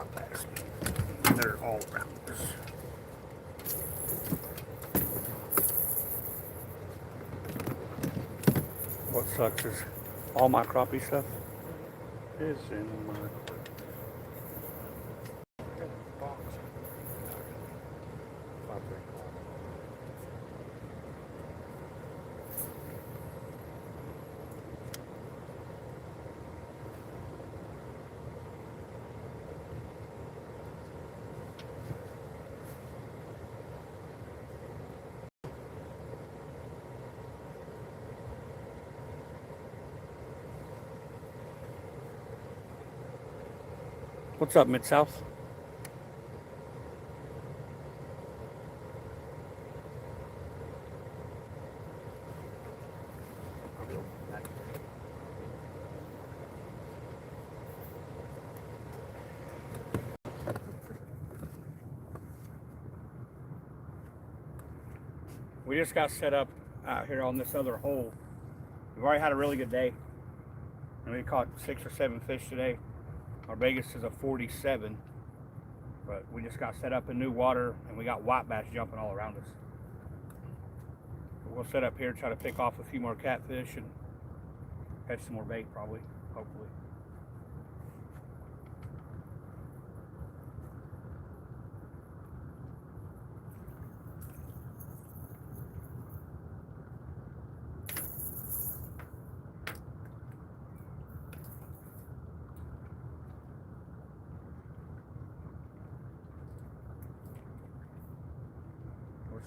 walk past. They're all around us. What sucks is all my crappie stuff is in my box. What's up, Mid-South? We just got set up out here on this other hole. We've already had a really good day, and we caught 6 or 7 fish today. Our biggest is a 47, but we just got set up in new water, and we got white bass jumping all around us. But we'll set up here, try to pick off a few more catfish, and catch some more bait probably, hopefully.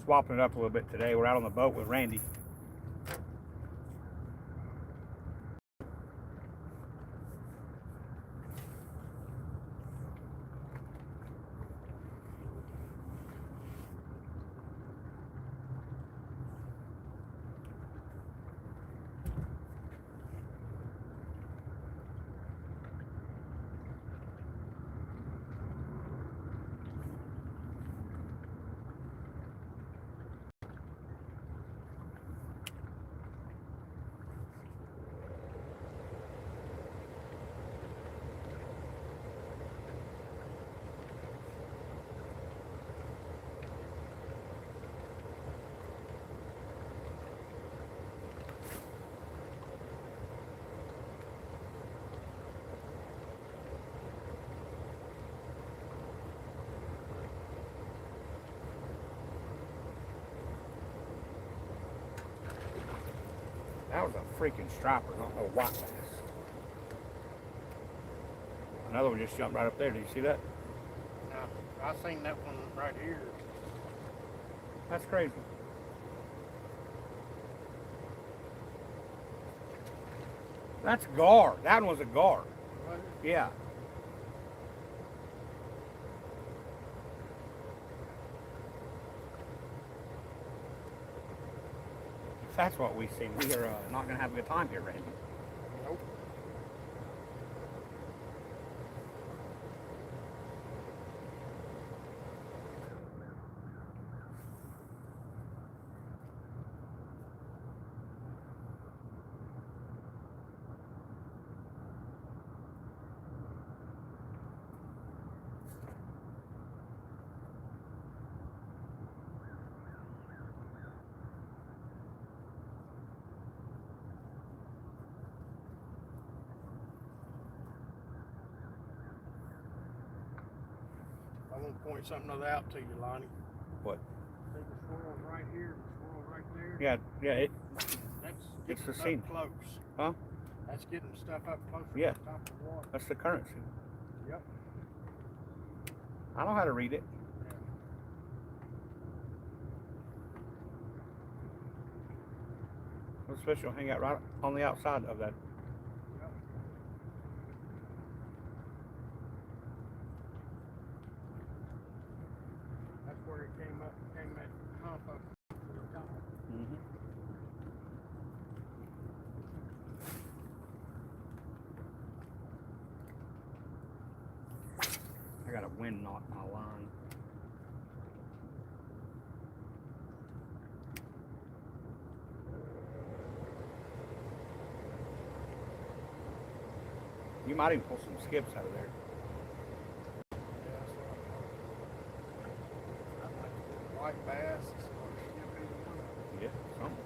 Swapping it up a little bit today. We're out on the boat with Randy. That was a freaking striper, not no white bass. Another one just jumped right up there. Did you see that? No, I seen that one right here. That's crazy. That's gar. That one was a gar. Was it? Yeah. If that's what we see, we are not going to have a good time here, Randy. Nope. I want to point something of that out to you, Lonnie. What? See the swirls right here, the swirl right there? Yeah. That's It's the getting scene. up close. Huh? That's getting stuff up closer Yeah. to the top of the water. That's the currency. Yep. I know how to read it. Those fish will hang out right on the outside of that. Yep. That's where it came that hump up to the top. Mm-hmm. I got a wind knot in my line. You might even pull some skips out of there. white bass, or shipping, one of them. Yeah, something.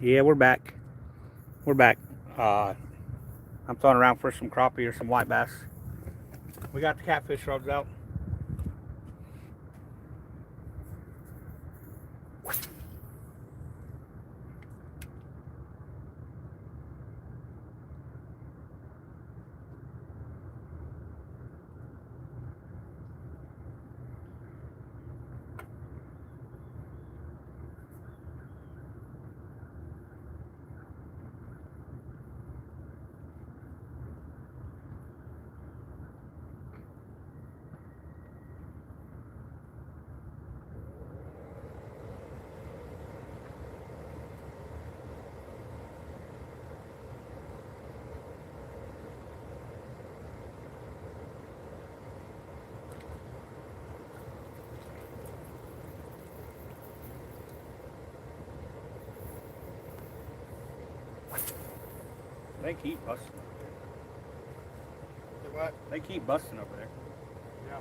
Yeah, we're back. We're back. I'm throwing around for some crappie or some white bass. We got the catfish rods out. They keep busting. The what? They keep busting over there. Yeah.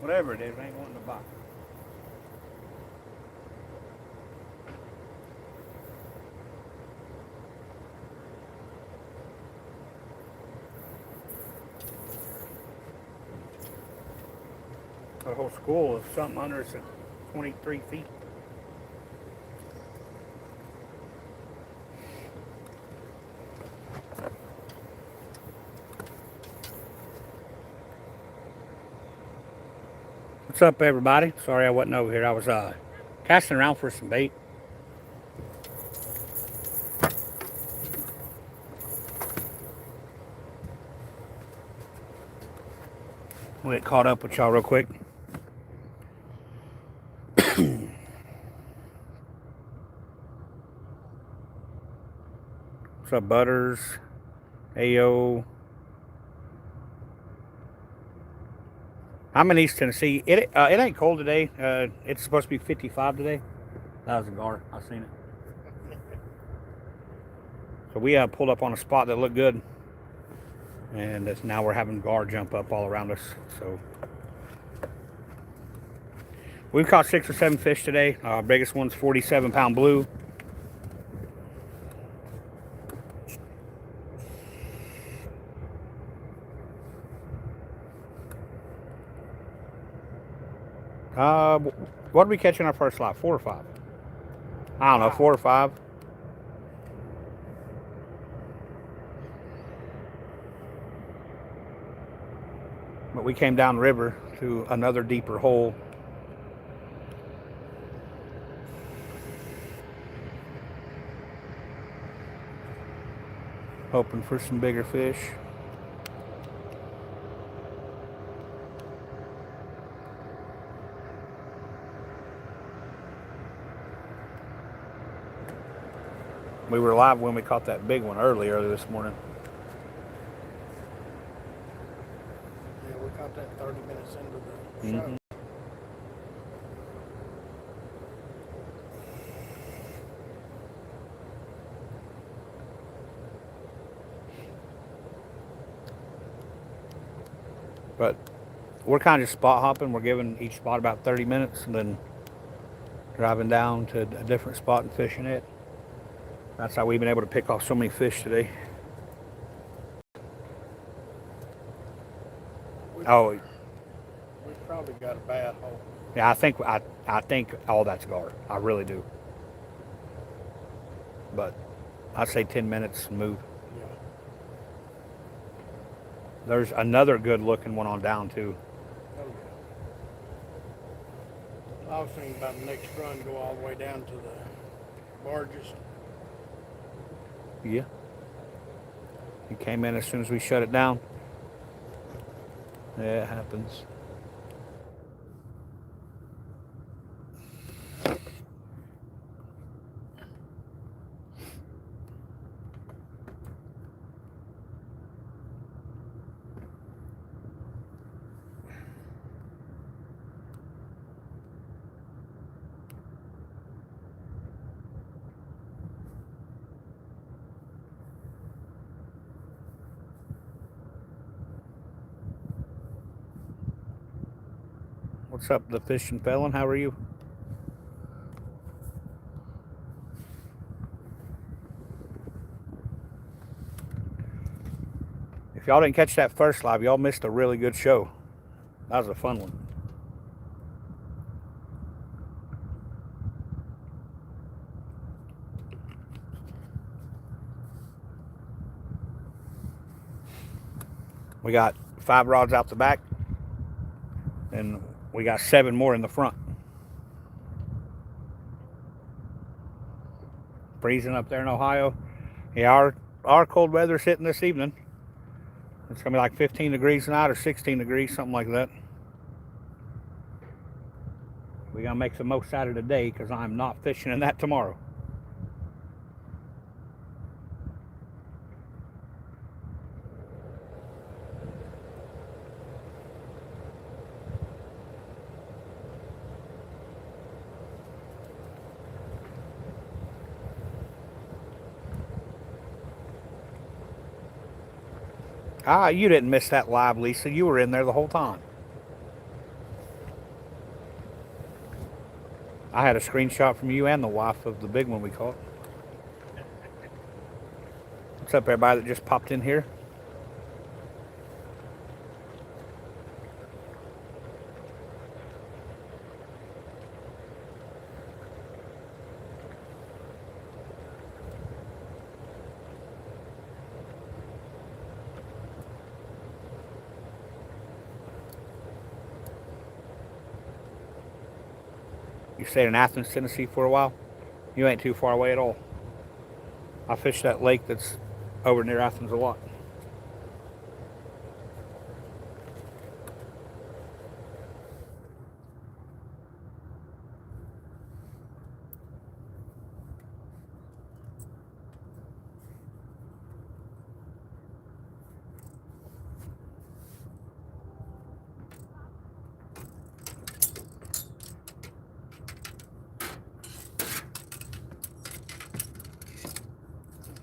Whatever it is, I ain't wanting to buy. The whole school is something under 23 feet. What's up, everybody? Sorry I wasn't over here. I was casting around for some bait. We'll get caught up with y'all real quick. What's up, Butters? Ayo. I'm in East Tennessee. It ain't cold today. It's supposed to be 55 today. That was a gar. I seen it. So we pulled up on a spot that looked good, and now we're having gar jump up all around us. So we've caught 6 or 7 fish today. Our biggest one's 47-pound blue. What did we catch in our first lot? 4 or 5? I don't know, 4 or 5. But we came down river to another deeper hole. Hoping for some bigger fish. We were live when we caught that big one earlier this morning. Yeah, we caught that 30 minutes into the show. But we're kind of just spot hopping. We're giving each spot about 30 minutes and then driving down to a different spot and fishing it. That's how we've been able to pick off so many fish today. We probably got a bad hole. Yeah, I think all that's gar. I really do. But I'd say 10 minutes and move. Yeah. There's another good looking one on down too. Oh, yeah. I was thinking about the next run, go all the way down to the barges. Yeah. He came in as soon as we shut it down. Yeah, it happens. What's up, the fishing felon? How are you? If y'all didn't catch that first live, y'all missed a really good show. That was a fun one. We got 5 rods out the back, and we got 7 more in the front. Freezing up there in Ohio. Yeah, our cold weather's hitting this evening. It's gonna be like 15 degrees tonight or 16 degrees, something like that. We gotta make the most out of today because I'm not fishing in that tomorrow. Ah, you didn't miss that live, Lisa. You were in there the whole time. I had a screenshot from you and the wife of the big one we caught. What's up, everybody that just popped in here? You stayed in Athens, Tennessee for a while? You ain't too far away at all. I fish that lake that's over near Athens a lot.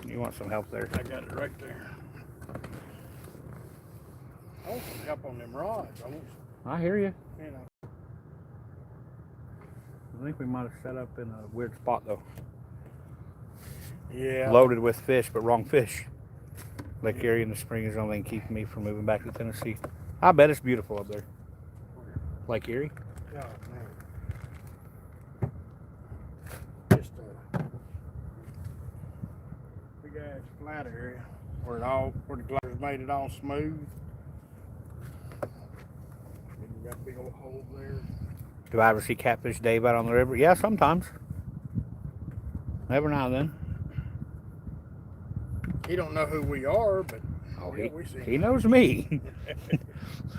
You want some help there? I got it right there. I want some help on them rods. I hear you. You know. I think we might have set up in a weird spot though. Yeah. Loaded with fish, but wrong fish. Lake Erie in the spring is the only thing keeping me from moving back to Tennessee. I bet it's beautiful up there. Lake Erie? Oh, man. Just a big ass flat area where the glass made it all smooth. And you got a big old hole there. Do I ever see catfish Dave out on the river? Yeah, sometimes. Every now and then. He don't know who we are, but Oh, yeah, we see he him. knows me.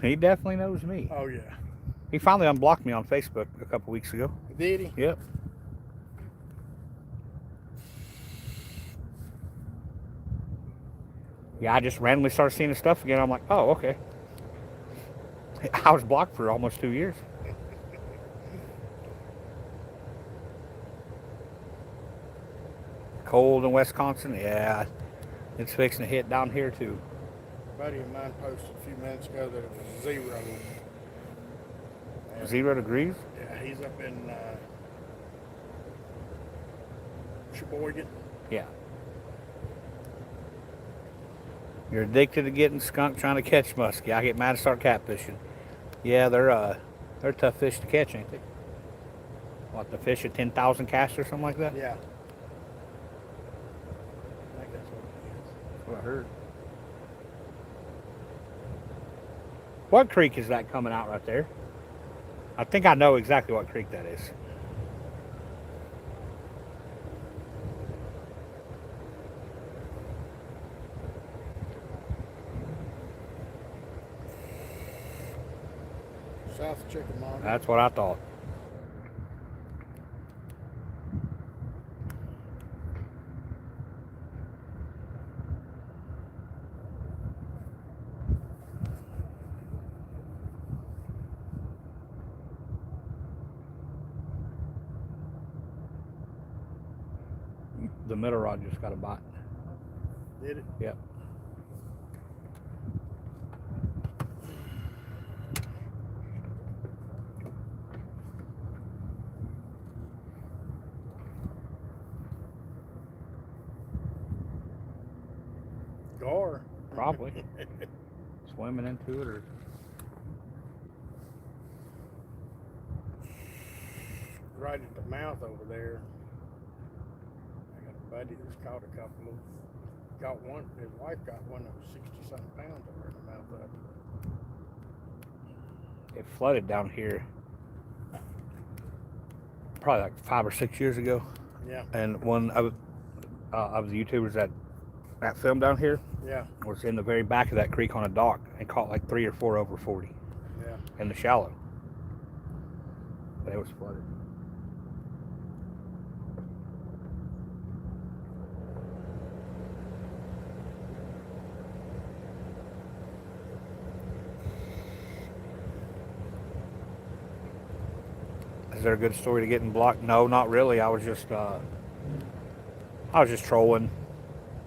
He definitely knows me. Oh yeah. He finally unblocked me on Facebook a couple weeks ago. Did he? Yep. Yeah, I just randomly started seeing his stuff again. I'm like, oh, okay. I was blocked for almost 2 years. Cold in Wisconsin? Yeah. It's fixing to hit down here too. A buddy of mine posted a few minutes ago that it was 0. And, 0 degrees? yeah, he's up in Sheboygan. Yeah. You're addicted to getting skunk trying to catch muskie. I get mad and start catfishing. Yeah, they're tough fish to catch, ain't they? What, the fish at 10,000 casts or something like that? Yeah. I think that's what it is. That's what I heard. What creek is that coming out right there? I think I know exactly what creek that is. South Chickamauga. That's what I thought. The middle rod just got a bite. Did it? Yep. Gar. Probably. Swimming into it or... Right at the mouth over there. I got a buddy that's caught a couple of, got one, his wife got one that was 60-something pounds over in the mouth of it. It flooded down here probably like 5 or 6 years ago. Yeah. And one of the YouTubers that filmed down here Yeah. was in the very back of that creek on a dock and caught like 3 or 4 over 40 Yeah. in the shallow. But it was flooded. Is there a good story to getting blocked? No, not really. I was just trolling.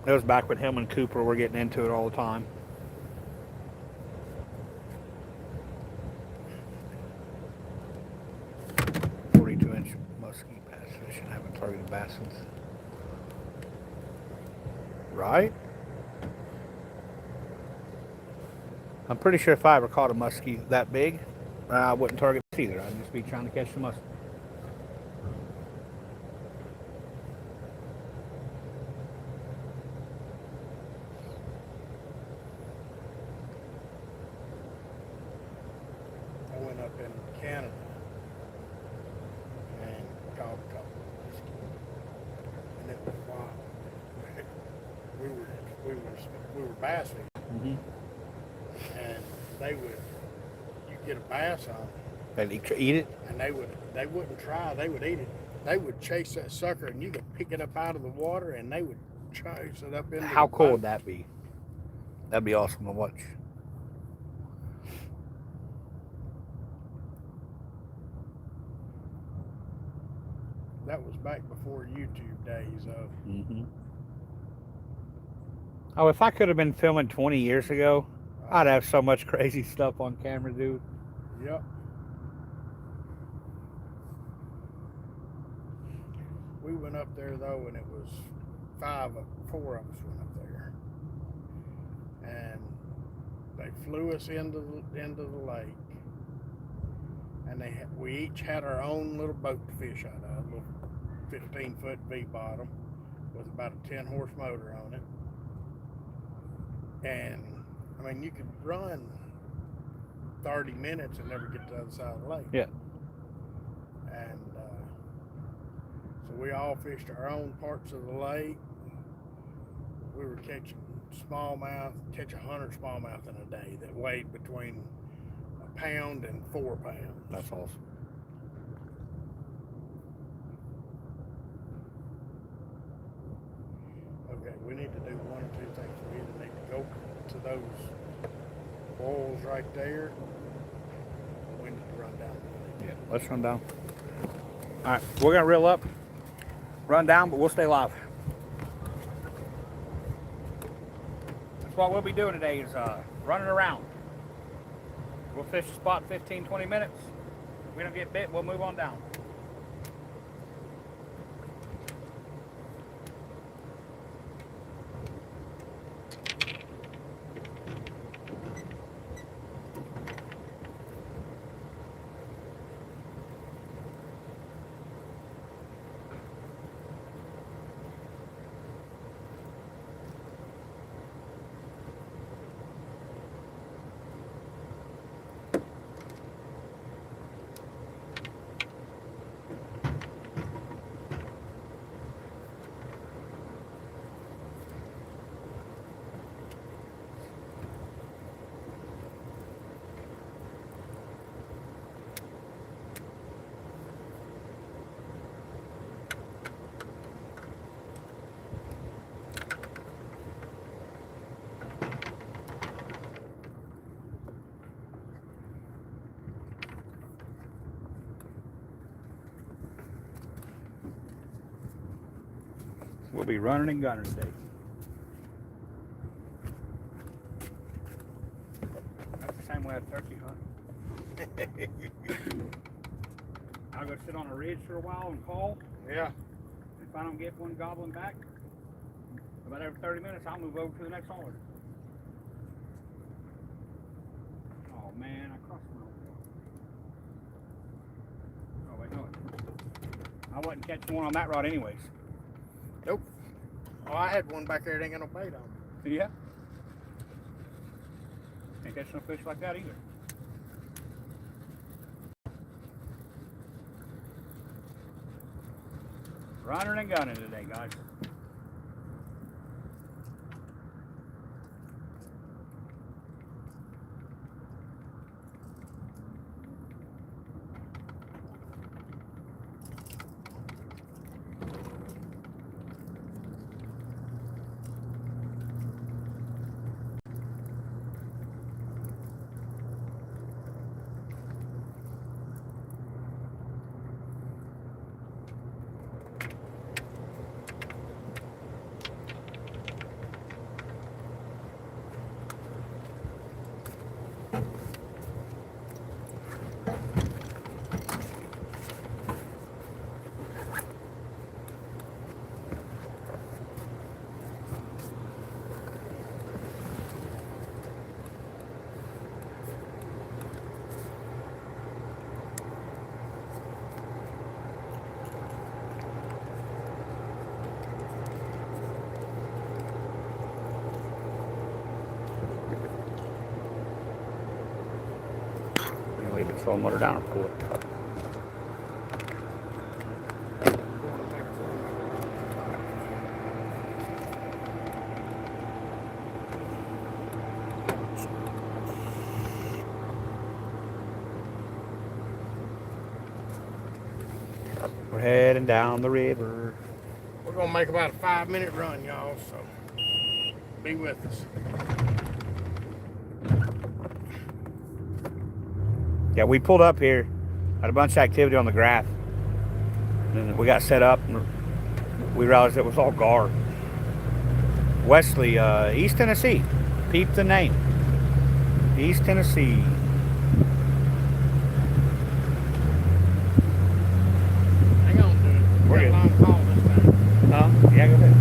It was back when him and Cooper were getting into it all the time. .42-inch muskie. basins. Right? I'm pretty sure if I ever caught a muskie that big, I wouldn't target it either. I'd just be trying to catch the muskie. I went up in Canada and caught a couple of muskie, and it was wild. we were bass fishing, and you get a bass on, And eat it? and they wouldn't try. They would eat it. They would chase that sucker, and you could pick it up out of the water, and they would chase it up into. How the cool boat. would that be? That'd be awesome to watch. That was back before YouTube days of. Oh, if I could have been filming 20 years ago, I'd have so much crazy stuff on camera, dude. Yep. We went up there though, and it was four of us went up there, and they flew us into the lake, and we each had our own little boat to fish out of, a little 15-foot V bottom with about a 10-horse motor on it, and I mean you could run 30 minutes and never get to the other side of the lake. Yeah. And so we all fished our own parts of the lake. We were catching smallmouth, 100 smallmouth in a day that weighed between a pound and 4 pounds. That's awesome. Okay, we need to do one or two things. We either need to go to those boils right there, or we need to run down the lake. Yeah, let's run down. All right, we're gonna reel up, run down, but we'll stay live. That's what we'll be doing today is running around. We'll fish the spot 15, 20 minutes. If we don't get bit, we'll move on down. We'll be running and gunning today. That's the same way I turkey hunt. I'll go sit on a ridge for a while and call. Yeah. If I don't get one gobbling back, about every 30 minutes, I'll move over to the next hauler. Oh man, I crossed my own. Oh wait, no. I wasn't catching one on that rod anyways. Nope. Oh, I had one back there that ain't got no bait on. Yeah. Ain't catch no fish like that either. Running and gunning today, guys. so I'll motor down and pull it. We're heading down the river. We're gonna make about a 5-minute run, y'all, so be with us. Yeah, we pulled up here, had a bunch of activity on the graph. And we got set up and we realized it was all gar. Wesley, East Tennessee. Peep the name. East Tennessee. Hang on, dude. We're We got a good. long call this time. Yeah, go ahead.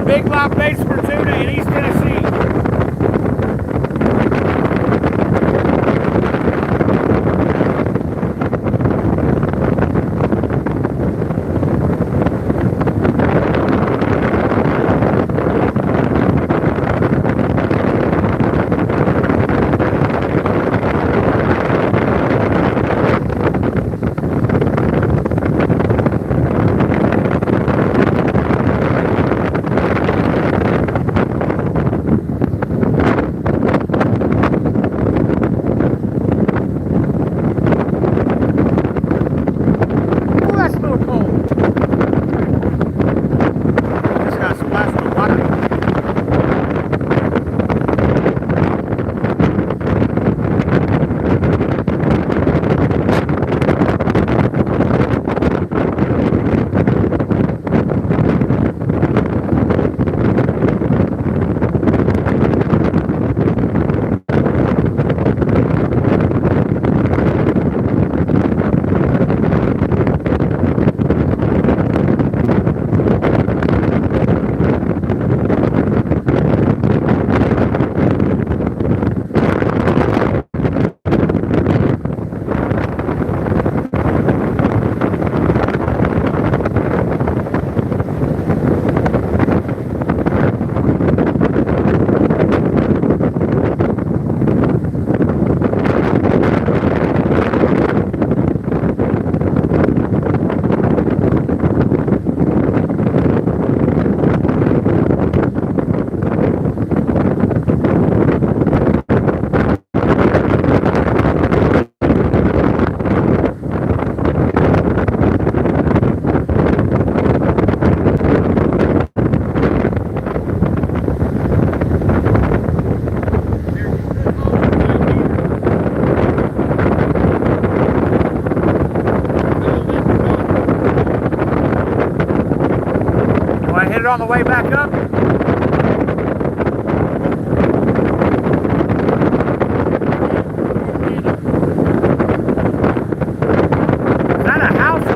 Big live baits for tuna in East Tennessee. On the way back up. Is that a house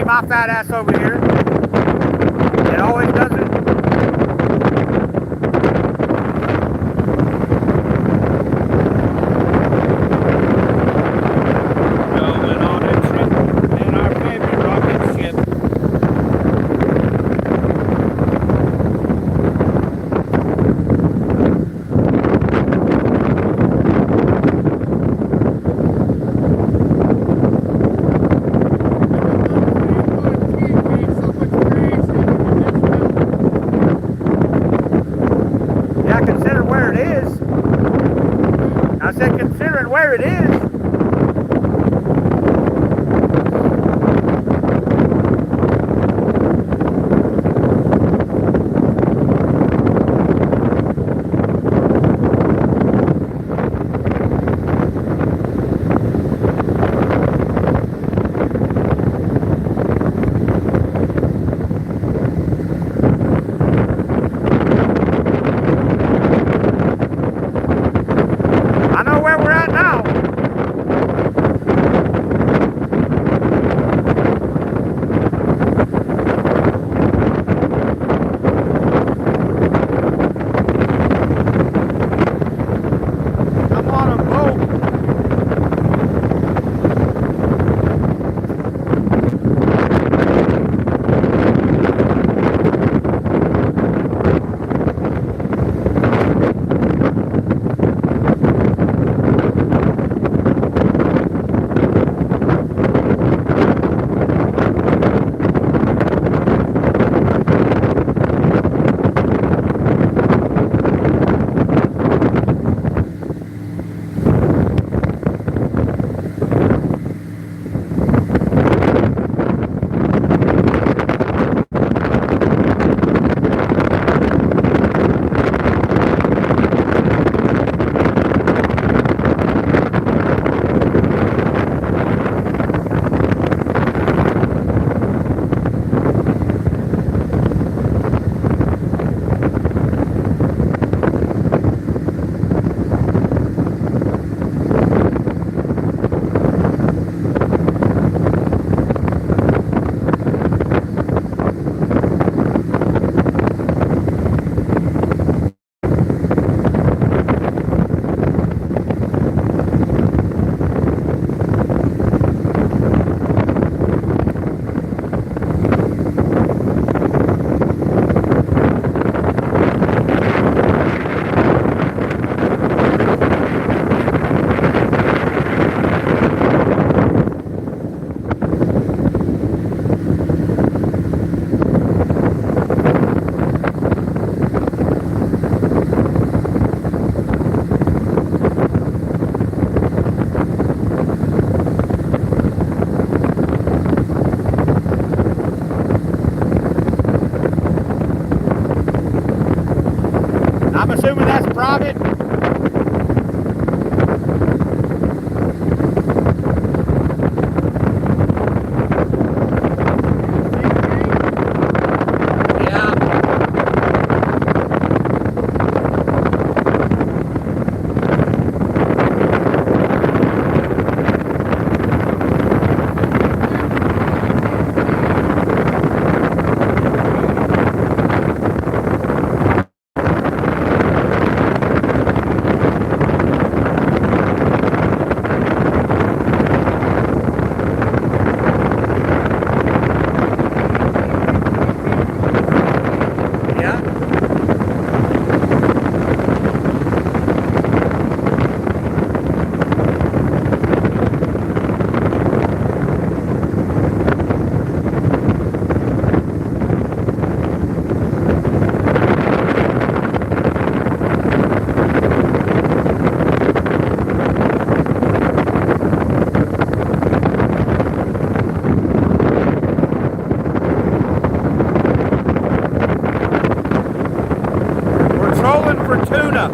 my fat ass over here. It always does it. Going on in our favorite rocket ship. I said, considering where it is. I know where we're at now. I'm on a boat. I'm assuming that's private. For tuna.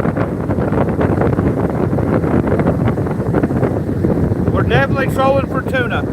We're definitely trolling for tuna.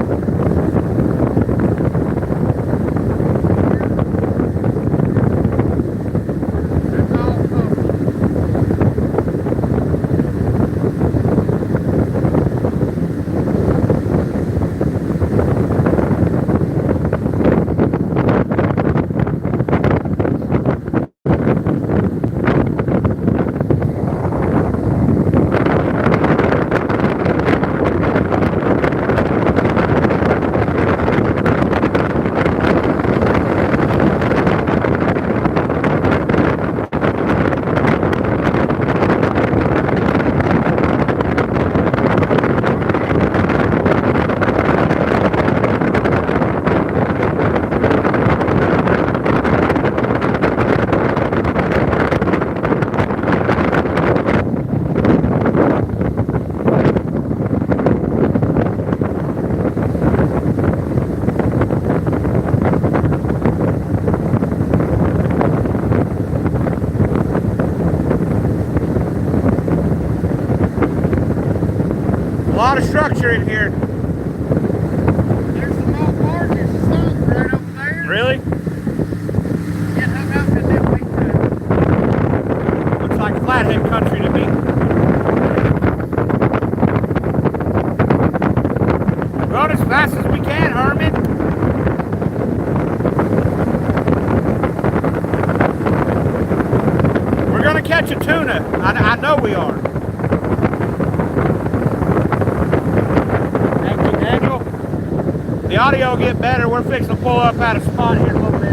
structure in here. There's some old barges sunk right over there. Really? Get hung up in them big time. Looks like flathead country to me. We're going as fast as we can, Herman. We're going to catch a tuna. I know we are. Thank you, Daniel. The audio will get better. We're fixing to pull up at a spot here in a little bit.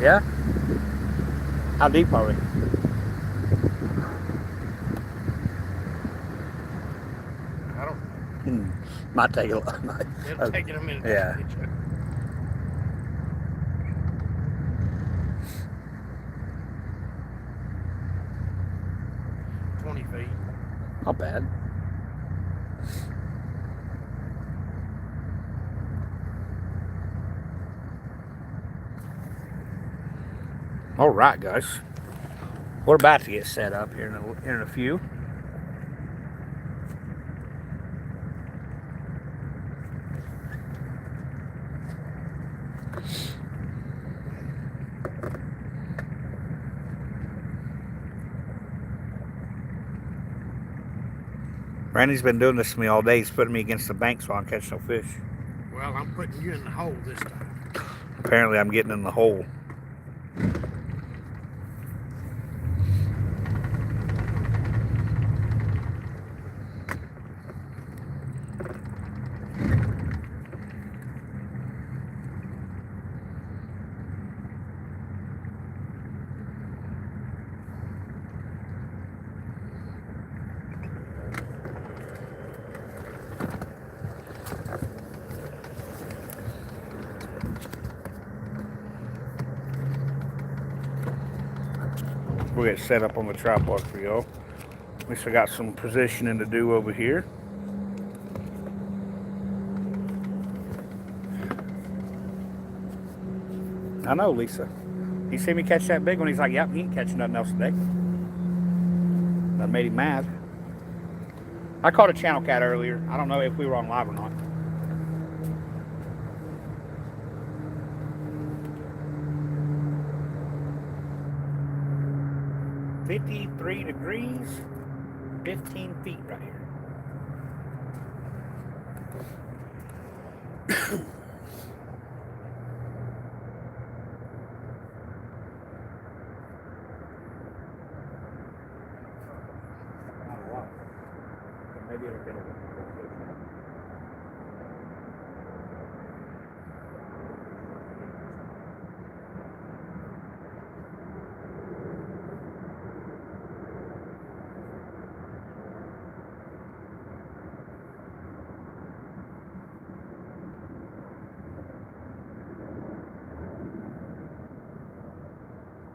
Yeah? How deep are we? I don't know. Might take a lot. It'll take it a minute. Yeah. To get you. 20 feet. Not bad. All right, guys. We're about to get set up here in a few. Randy's been doing this to me all day. He's putting me against the bank so I can catch no fish. Well, I'm putting you in the hole this time. Apparently, I'm getting in the hole. We'll get set up on the tripod for y'all. We still got some positioning to do over here. I know, Lisa. You see me catch that big one? He's like, yep, he ain't catching nothing else today. That made him mad. I caught a channel cat earlier. I don't know if we were on live or not. $53 degrees, 15 feet right here. Not a lot. But maybe it'll get a little bit.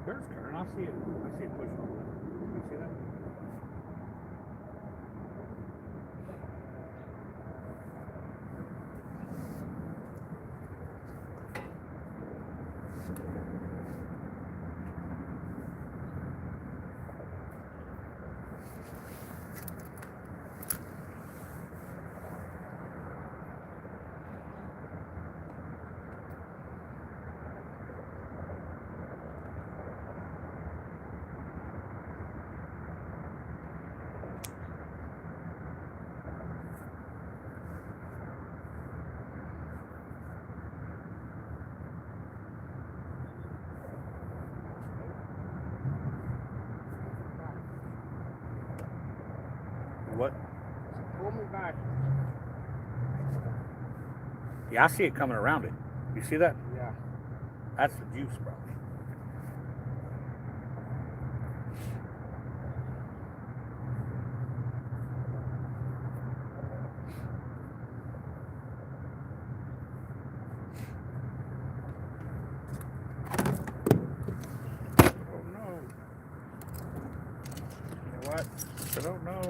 There's current. I see it. I see it pushing over. You see that? what? Pull me back. Yeah, I see it coming around it. You see that? Yeah. That's the juice, probably. Oh no. You know what? I don't know.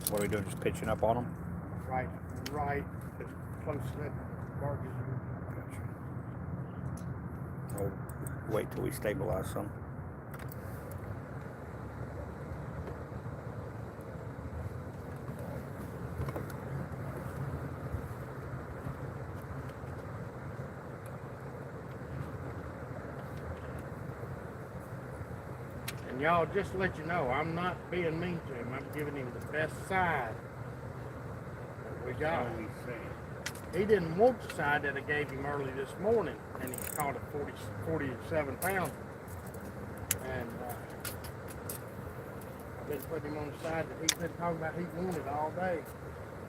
What are we doing? Just pitching up on them? Right. As close to that bark as you. Gotcha. I'll wait till we stabilize some. And y'all, just to let you know, I'm not being mean to him. I'm giving him the best side that we got. He didn't want the side that I gave him early this morning, and he caught a 47 pounder. And I've been putting him on the side that he's been talking about he wanted all day.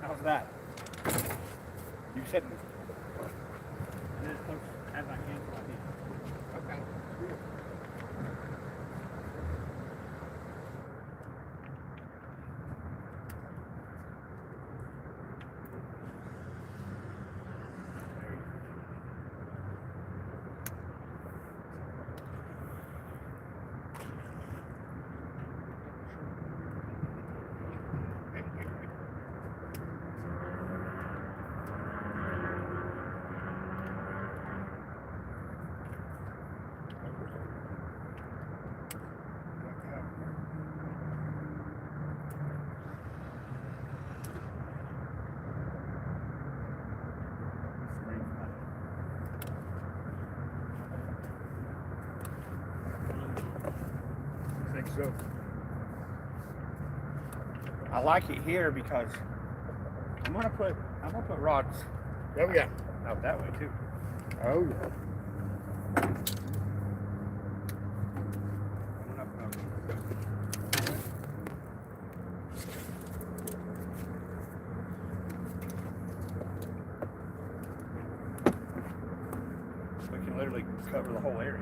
How's that? You said it. And as close as I can to my hand. Okay. Good. So I like it here because I'm gonna put rods Oh yeah. out that way too. Oh yeah. Coming up. We can literally cover the whole area.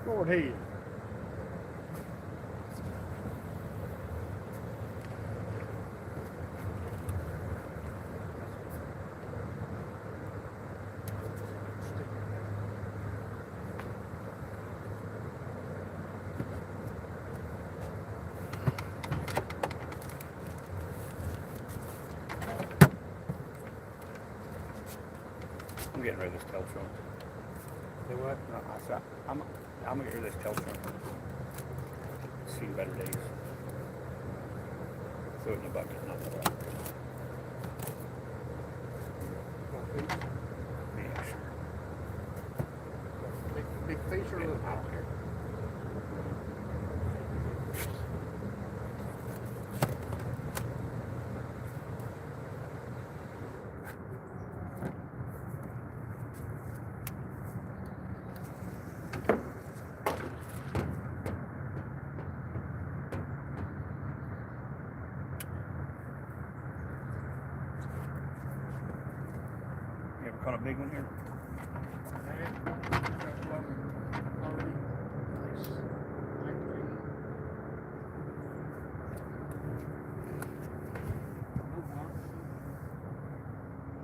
Lord head. I'm getting rid of this tail trunk. Do what? No, I'm gonna get rid of this tail trunk. See better days. Throw it in the bucket, not the water. Yeah, sure. Big fish or little? I don't care. You ever caught a big one here?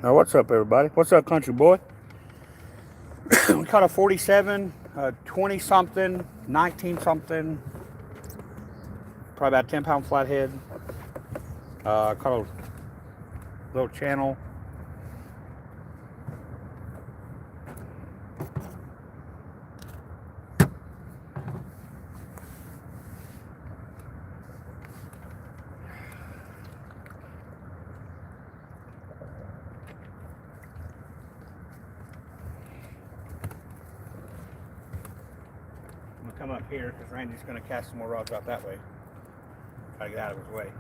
Now, what's up, everybody? What's up, country boy? We caught a 47, 20 something, 19 something, probably about 10-pound flathead. Caught a little channel. come up here because Randy's going to cast some more rods out that way. Try to get out of his way.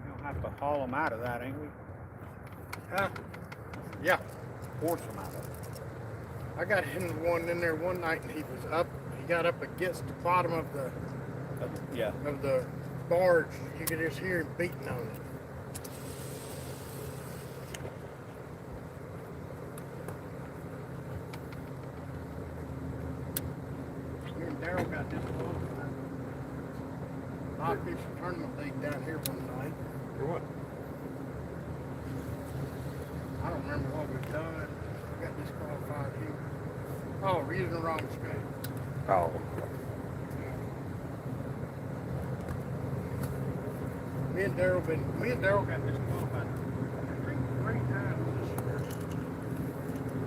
We'll have to haul them out of that, ain't we? Huh? Yeah. Force them out of it. I got in one in there one night, and he got up against the bottom of the Yeah. barge. You could just hear him beating on it. Me and Daryl got this one. Hot fish tournament league down here one night. For what? I don't remember what we've done. We got disqualified here. Oh, we're using the wrong scale. Oh. Me and Daryl got disqualified three times this year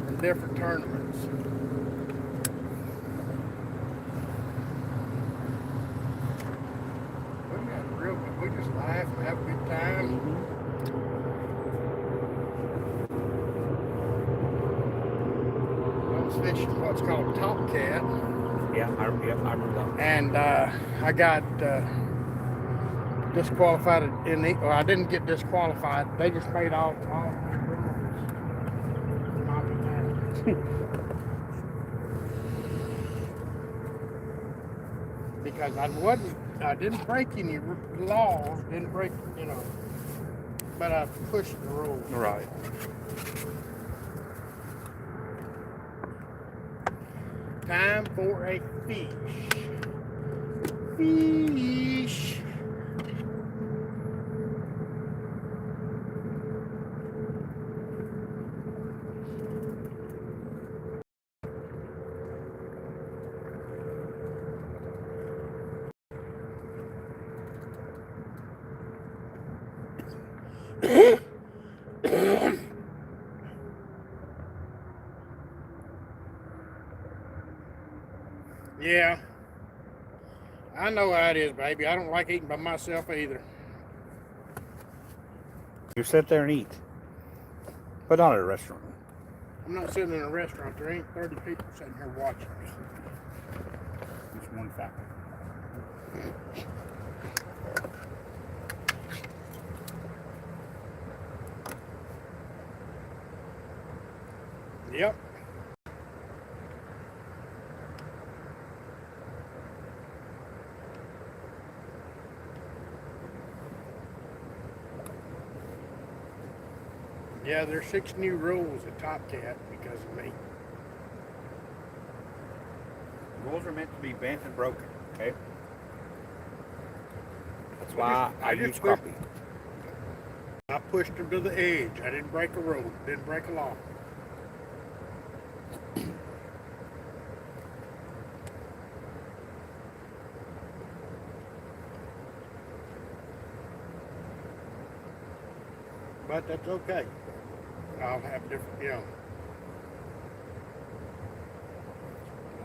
in different tournaments. We got real good. We just laugh and have a good time. I was fishing what's called Top Cat. Yeah, I remember that. And I got disqualified in the. Well, I didn't get disqualified. They just made all the rules. Not in that. Because I didn't break any laws. Didn't break, but I pushed the rules. Right. Time for a fish. Fish. Yeah, I know how it is, baby. I don't like eating by myself either. You sit there and eat. But not at a restaurant. I'm not sitting in a restaurant. There ain't 30 people sitting here watching me. Just one factor. Yep. Yeah, there's 6 new rules at Top Cat because of me. Rules are meant to be bent and broken, okay? That's why I use crappie. I pushed him to the edge. I didn't break a rule. Didn't break a law. But that's okay. I'll have different, I'll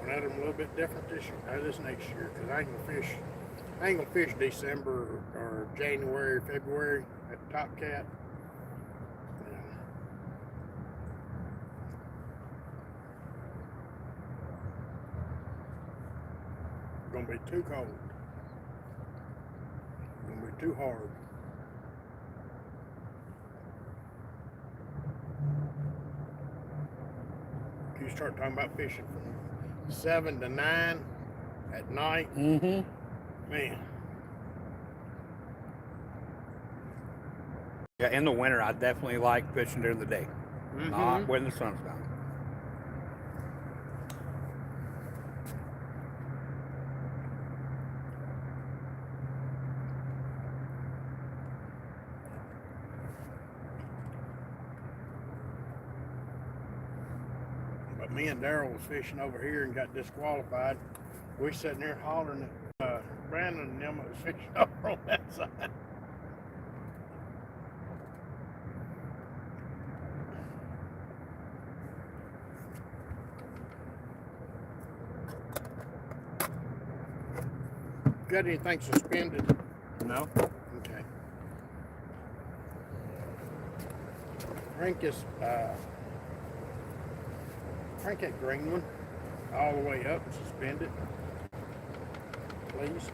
add them a little bit different this next year, because I ain't gonna fish December or January, February at Top Cat. It's gonna be too cold. It's gonna be too hard. You start talking about fishing from 7 to 9 at night. Mm-hmm. Man. Yeah, in the winter, I definitely like fishing during the day. Mm-hmm. Not when the sun's down. But me and Daryl was fishing over here and got disqualified. We sitting there hollering at Brandon and them that was fishing over on that side. got anything suspended? No. Okay. Crank that green one all the way up and suspend it, please.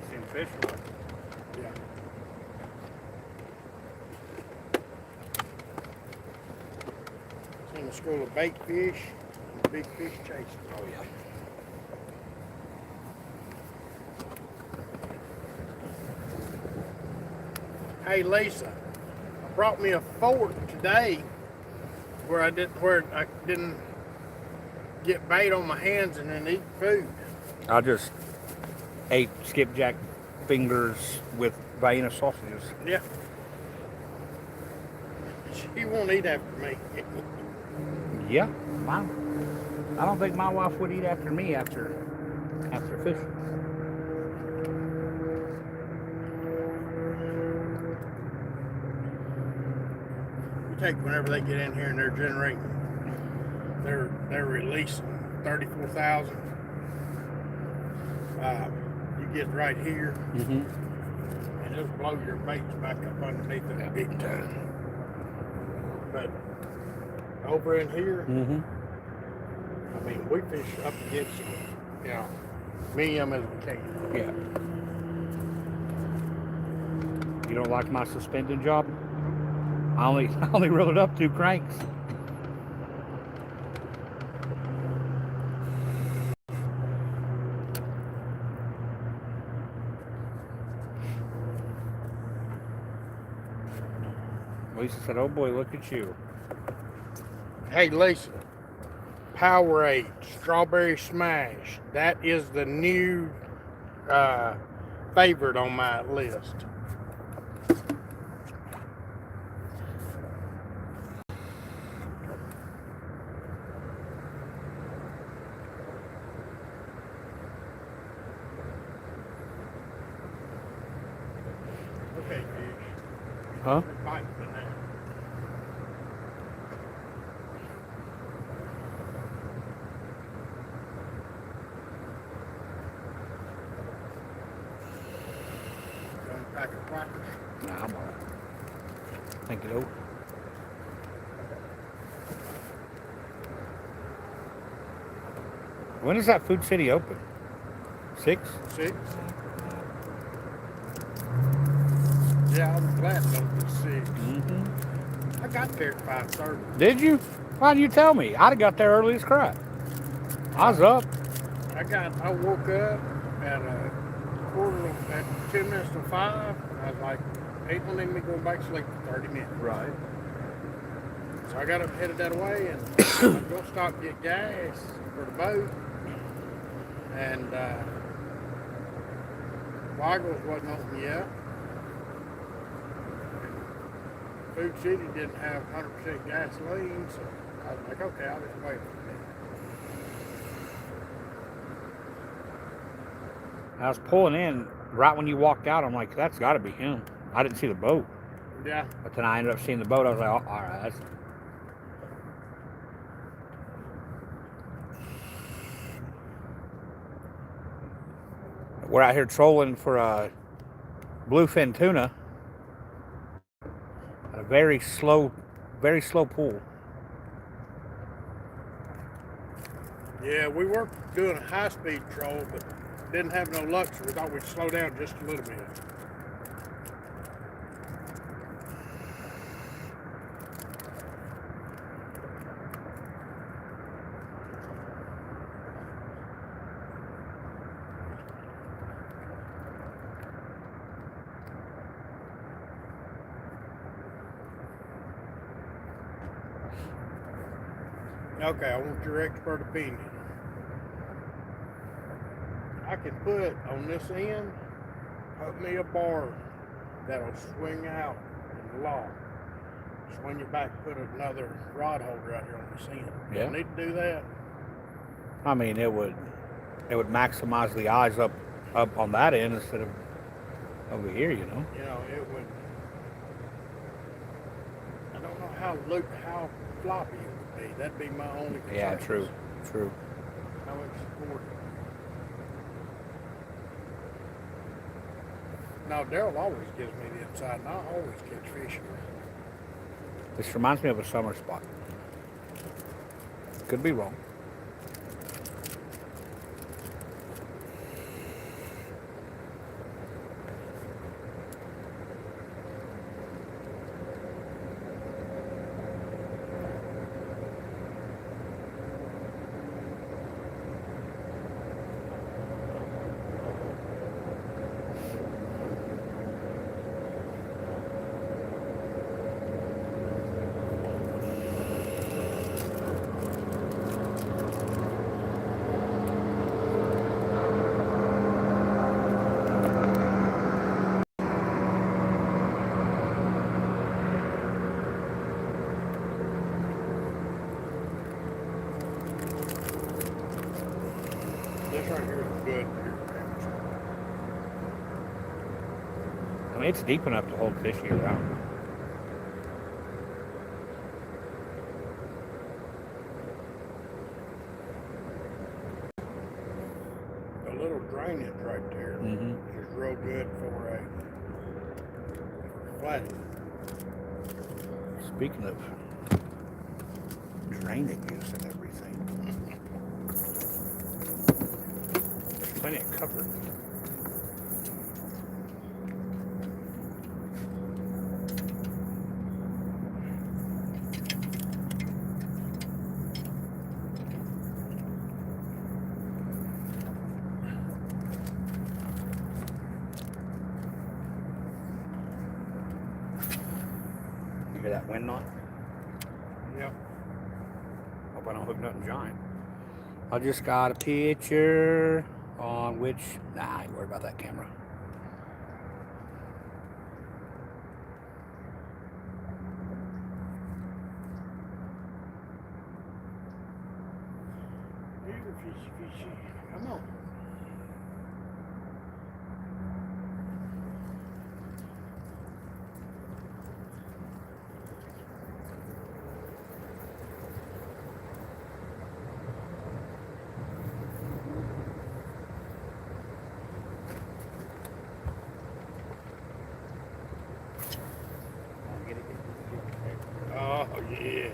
Seen fish rod. Yeah. It's in the school of bait fish and big fish chasing. Oh yeah. Hey Lisa, I brought me a fork today where I didn't get bait on my hands and then eat food. I just ate skipjack fingers with Vienna sausages. Yeah. She won't eat after me. Yeah, fine. I don't think my wife would eat after me after fishing. You take whenever they get in here and they're generating, they're releasing 34,000. You get right here, and it'll blow your baits back up underneath it big time. But over in here, I mean, we fish up against it, you know, medium as we can. Yeah. You don't like my suspended job? I only reeled up 2 cranks. Lisa said, "Oh boy, look at you." Hey, Lisa, Powerade Strawberry Smash. That is the new favorite on my list. Okay, fish. Huh? Bite for now. Gonna pack of crackers. Nah, I'm alright. Thank you, though. When is that Food City open? 6? 6. Yeah, I was glad it opened at 6. I got there at 5:30. Did you? Why didn't you tell me? I'd have got there early as crap. I was up. I woke up at at 10 minutes to 5. I was like, ain't gonna need me going back to sleep for 30 minutes. Right. So I got up, headed that way, and I'm gonna stop and get gas for the boat. And Waggles wasn't open yet. Food City didn't have 100% gasoline, so I was like, okay, I'll just wait for a minute. I was pulling in right when you walked out. I'm like, that's got to be him. I didn't see the boat. Yeah. But then I ended up seeing the boat. I was like, oh, all right. We're out here trolling for bluefin tuna at a very slow pool. Yeah, we were doing a high-speed troll, but didn't have no luck, so we thought we'd slow down just a little bit. Okay, I want your expert opinion. I can put on this end, put me a bar that'll swing out and lock. swing it back, put another rod holder out here on this end. Yeah. You need to do that. I mean, it would maximize the eyes up on that end instead of over here, you know. You know, it would. I don't know how floppy it would be. That'd be my only concern. Yeah, true. How it's supported. Now, Daryl always gives me the inside, and I always catch fish here. This reminds me of a summer spot. Could be wrong. This right here is good. I mean, it's deep enough to hold fish year round. The little drainage right there is real good for a flat. Speaking of drainage and everything, there's plenty of cover. You hear that wind knot? Yep. Hope I don't hook nothing giant. I just got a picture on which, I ain't worried about that camera. Fishy. Come on. Oh, yeah.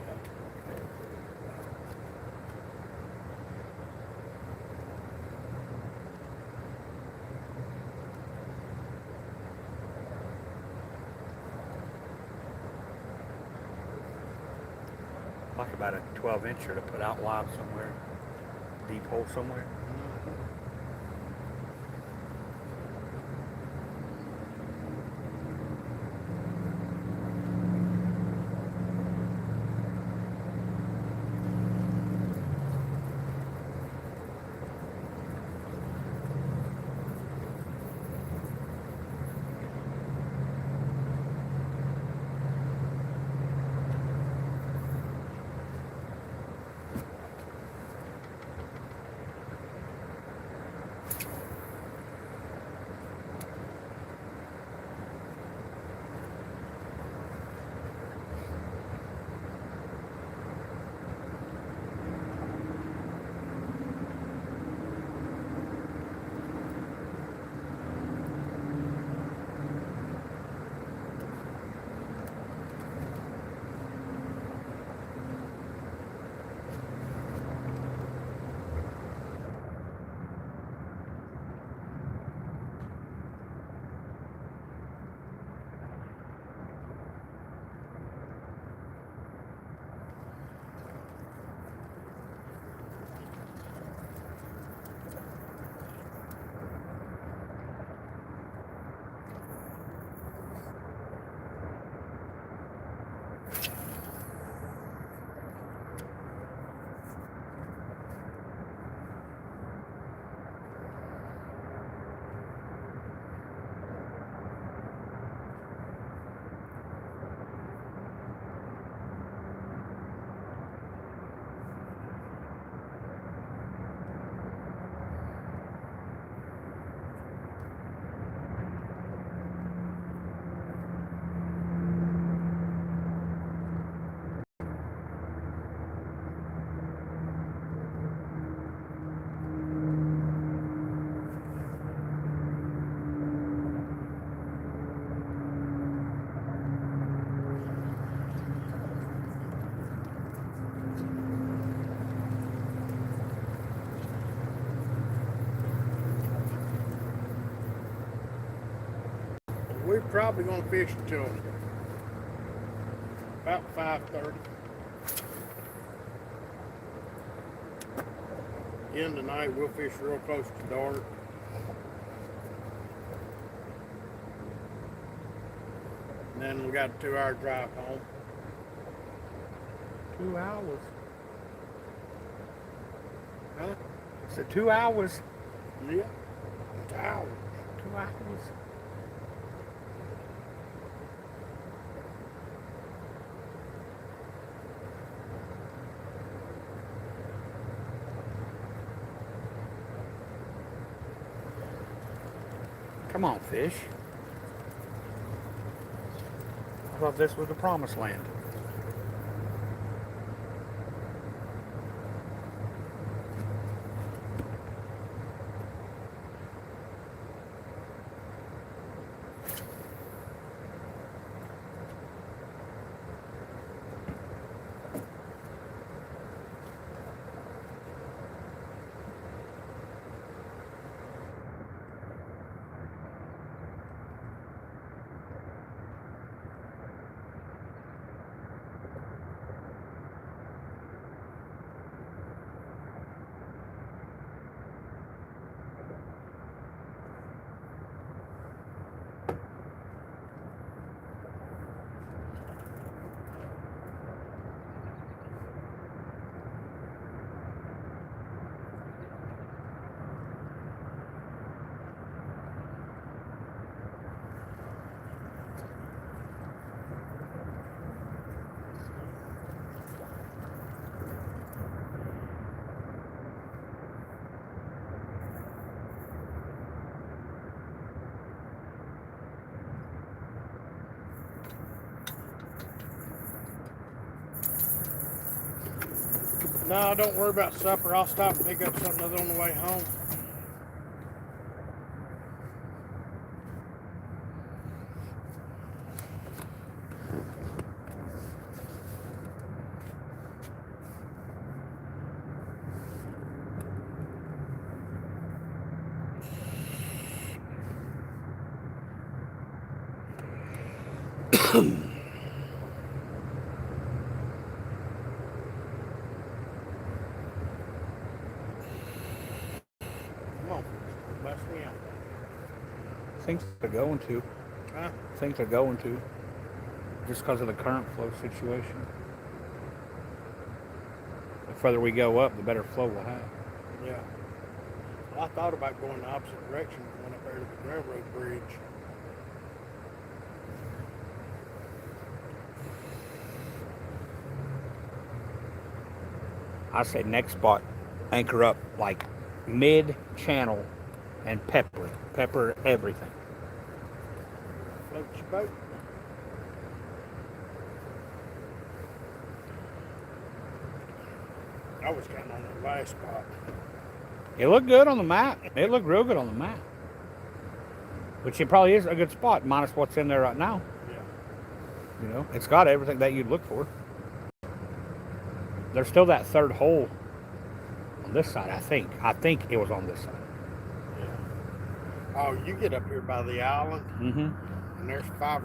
Like about a 12-incher to put out wide somewhere, deep hole somewhere. we're probably gonna fish until about 5:30. Again tonight we'll fish real close to dark. And then we got a 2-hour drive home. 2 hours. Huh? So 2 hours. Yeah. It's hours. 2 hours. Come on, fish. I thought this was the promised land. No, don't worry about supper. I'll stop and pick up something other on the way home. Come on, bust me out. Things they're going to. Huh? Things they're going to. Just because of the current flow situation. The further we go up, the better flow we'll have. Yeah. Well, I thought about going the opposite direction, going up there to the railroad bridge. I say next spot, anchor up like mid-channel and pepper everything. Float your boat. I was counting on that last spot. It looked good on the map. It looked real good on the map. Which it probably is a good spot, minus what's in there right now. Yeah. You know, it's got everything that you'd look for. There's still that third hole on this side, I think. I think it was on this side. Yeah. Oh, you get up here by the island, Mm-hmm. and there's 4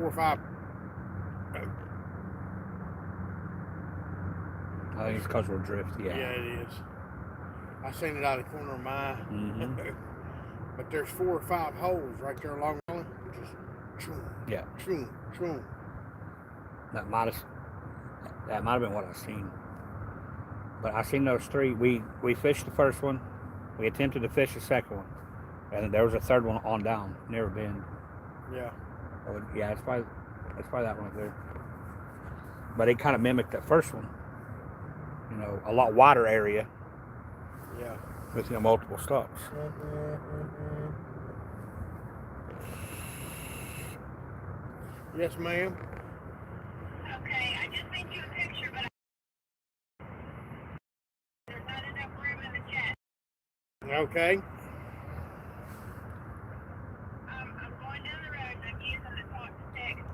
or 5. I think it's because we're drift, yeah. Yeah, it is. I seen it out of the corner of my eye. Mm-hmm. But there's 4 or 5 holes right there along the island. Just choom, Yeah. choom, choom. That might have been what I seen. But I seen those 3. We fished the first one. We attempted to fish the second one. And there was a third one on down, near a bend. Yeah. Yeah, it's probably that one up there. But it kind of mimicked that first one. You know, a lot wider area. Yeah. With, you know, multiple stops. Yes, ma'am. Okay, I just sent you a picture, but there's not enough room in the chat. Okay. I'm going down the road and I'm using the talk to text.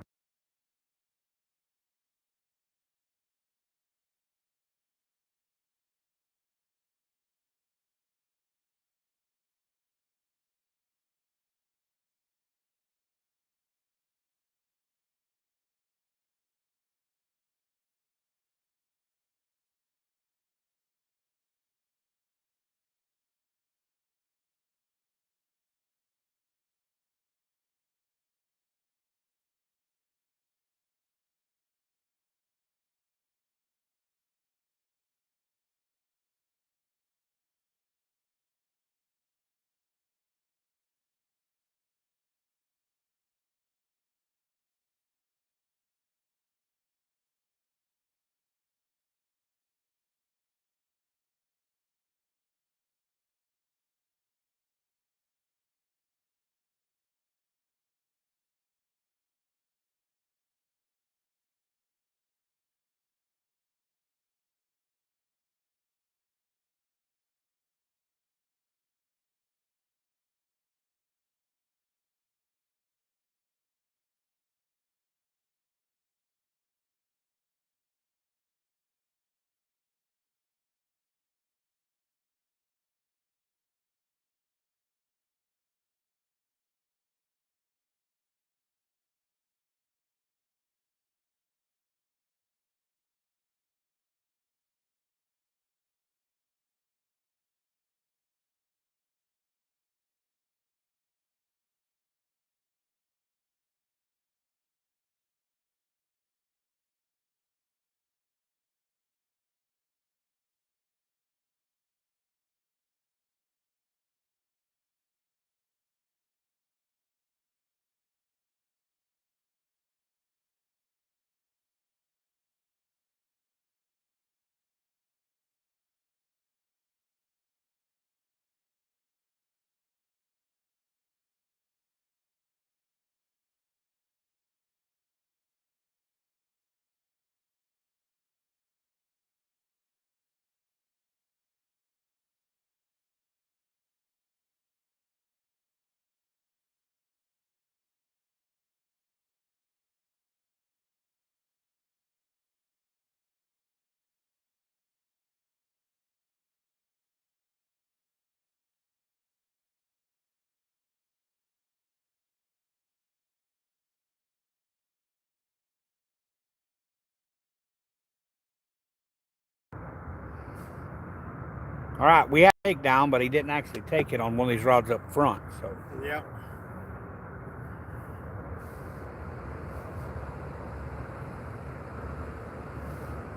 All right, we had a takedown, but he didn't actually take it on one of these rods up front. So Yeah.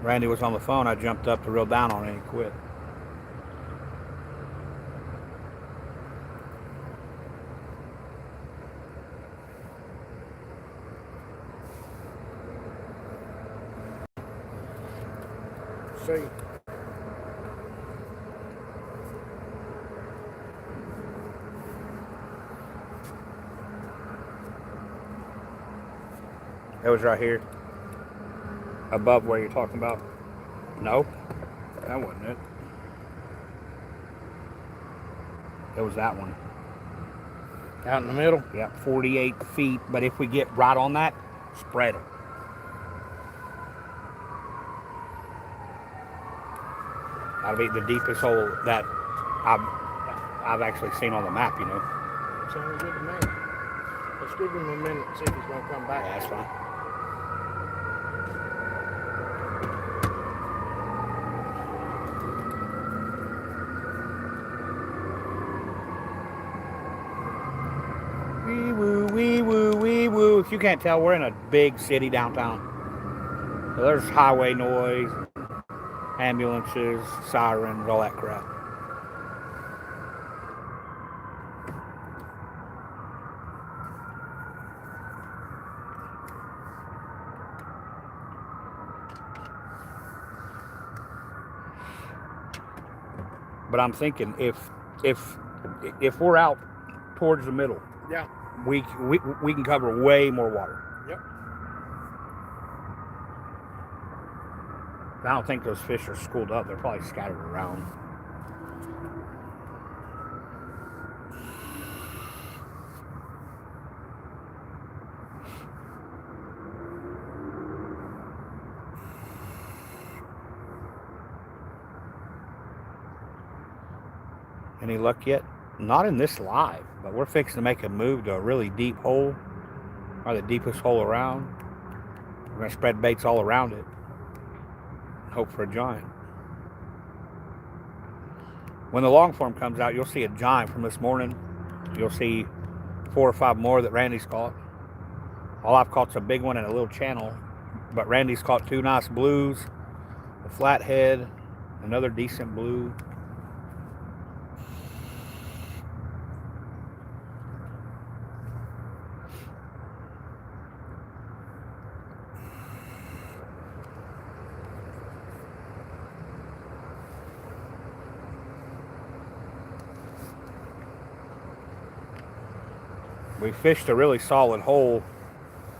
Randy was on the phone. I jumped up to reel down on it and he quit. See. It was right here, above where you're talking about. No, that wasn't it. It was that one. Out in the middle? Yep, 48 feet. But if we get right on that, spread them. That'll be the deepest hole that I've actually seen on the map, you know. Sounds good to me. Let's give him a minute and see if he's going to come back. Yeah, that's fine. Wee woo, wee woo, wee woo. If you can't tell, we're in a big city downtown. So there's highway noise, ambulances, sirens, all that crap. But I'm thinking if we're out towards the middle, Yeah. we can cover way more water. Yep. I don't think those fish are schooled up. They're probably scattered around. Any luck yet? Not in this live, but we're fixing to make a move to a really deep hole, or the deepest hole around. We're going to spread baits all around it. Hope for a giant. When the long form comes out, you'll see a giant from this morning. You'll see 4 or 5 more that Randy's caught. All I've caught's a big one and a little channel, but Randy's caught 2 nice blues, a flathead, another decent blue. We fished a really solid hole,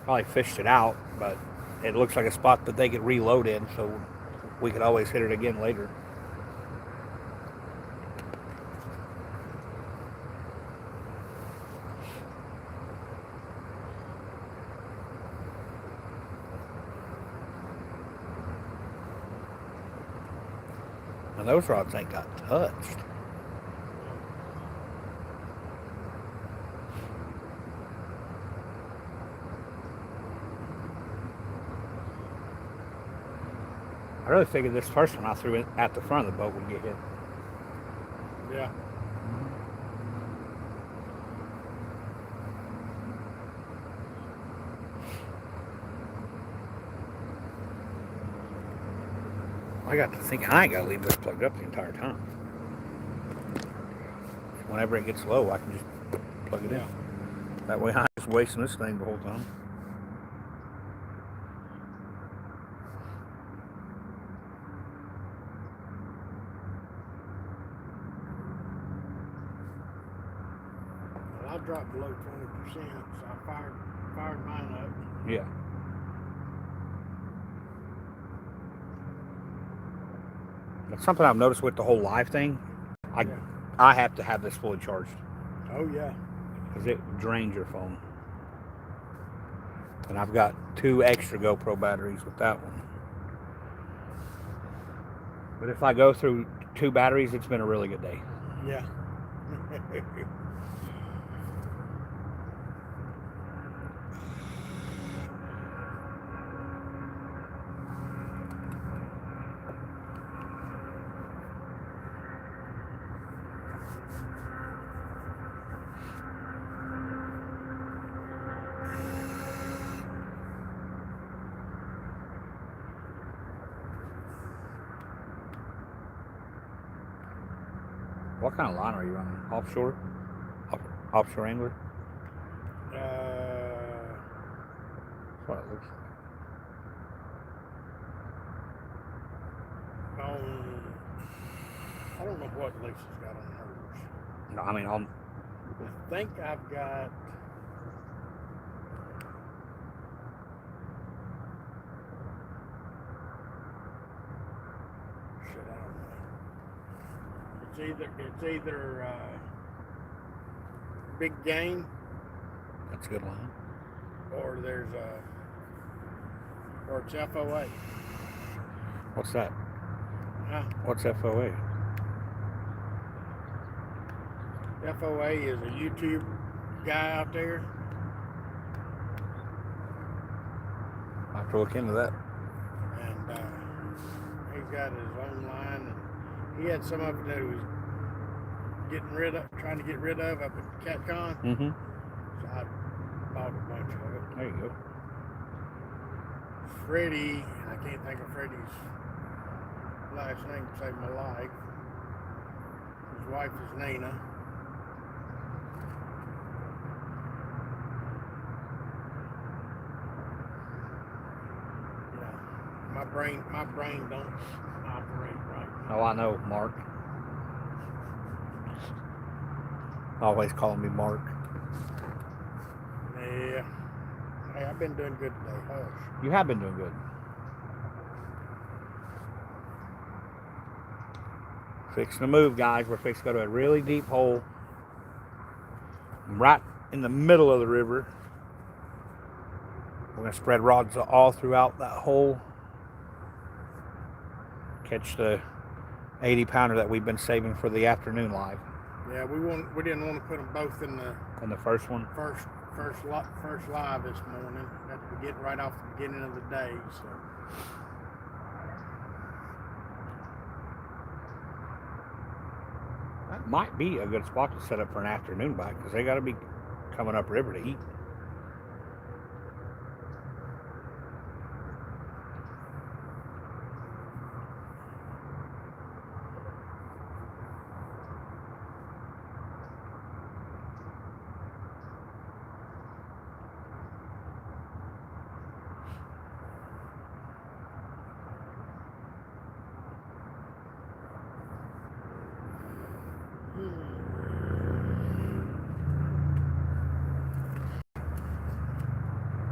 probably fished it out, but it looks like a spot that they could reload in, so we could always hit it again later. And those rods ain't got touched. I really figured this first one I threw in at the front of the boat would get hit. Yeah. I got to thinking I ain't got to leave this plugged up the entire time. Whenever it gets low, I can just plug it in. That way I'm just wasting this thing the whole time. Well, I dropped below 20%, so I fired mine up. Yeah. That's something I've noticed with the whole live thing. I have to have this fully charged Oh, yeah. because it drains your phone. And I've got 2 extra GoPro batteries with that one. But if I go through 2 batteries, it's been a really good day. Yeah. What kind of line are you running? Offshore? Offshore angler? That's what it looks like. I don't know what Lisa's got on hers. No, I mean, on. I think I've got. Shit, I don't know. It's either big game That's a good line. or or it's FOA. What's that? Huh? What's FOA? FOA is a YouTube guy out there. I have to look into that. And he's got his own line, and he had some of it that he was trying to get rid of up at CatCon. Mm-hmm. So I bought a bunch of it. There you go. Freddie, and I can't think of Freddie's last name to save my life. His wife is Nina. My brain don't operate right. Oh, I know, Mark. Always calling me Mark. Yeah. Hey, I've been doing good today. Hush. You have been doing good. Fixing to move, guys. We're fixing to go to a really deep hole. Right in the middle of the river. We're going to spread rods all throughout that hole. Catch the 80-pounder that we've been saving for the afternoon live. Yeah, we didn't want to put them both in the first one. First live this morning. Had to get right off the beginning of the day. So. That might be a good spot to set up for an afternoon bite because they got to be coming up river to eat.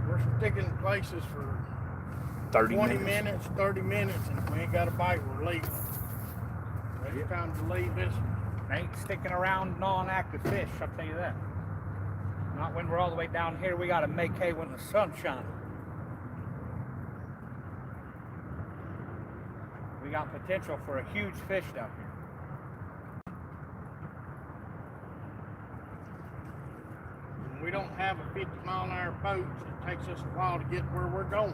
We're sticking places for 30 20 minutes, 30 minutes, and if we ain't got a bite, we're leaving. It's time to leave this one. Ain't sticking around non-active fish, I'll tell you that. Not when we're all the way down here. We got to make hay when the sun's shining. We got potential for a huge fish down here. We don't have a 50-mile-an-hour boat, so it takes us a while to get where we're going.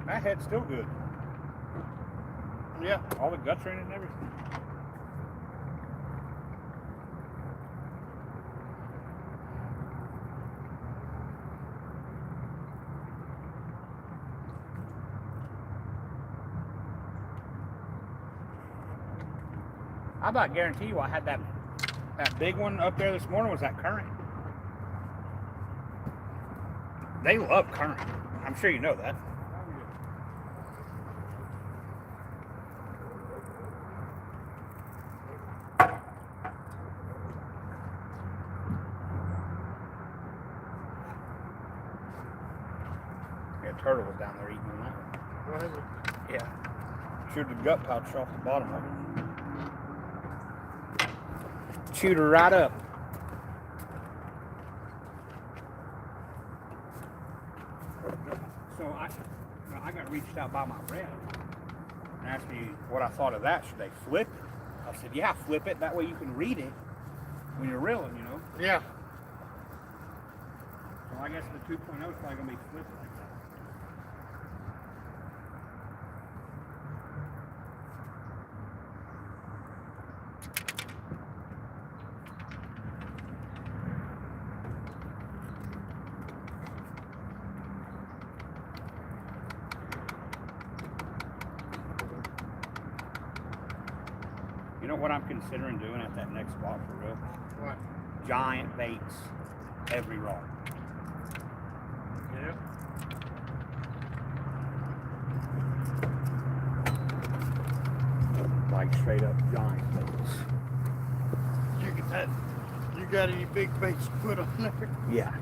That head's still good. Yeah. All the guts are in it and everything. I about guarantee you I had that big one up there this morning was that current. They love current. I'm sure you know that. Yeah, turtle was down there eating on that one. What is it? Yeah. Chewed the gut pouch off the bottom of it. Chewed her right up. So I got reached out by my rep and asked me what I thought of that. Should they flip it? I said, yeah, flip it. That way you can read it when you're reeling, you know. Yeah. So I guess the 2.0 is probably going to be flipped like that. know what I'm considering doing at that next spot for real? What? Giant baits, every rod. Yeah. Like straight up giant baits. You got any big baits to put on there? Yeah.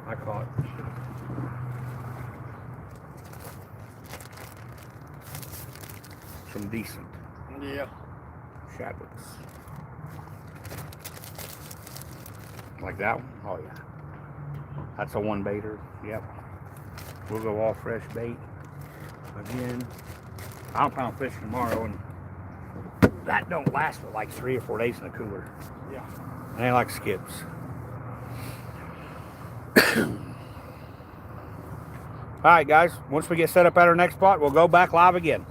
I caught some decent Yeah. shadows. Like that one? Oh yeah. That's a one baiter. Yep. We'll go all fresh bait again. I'll plan on fishing tomorrow, and that don't last for like 3 or 4 days in the cooler. Yeah. And they like skips. All right, guys. Once we get set up at our next spot, we'll go back live again.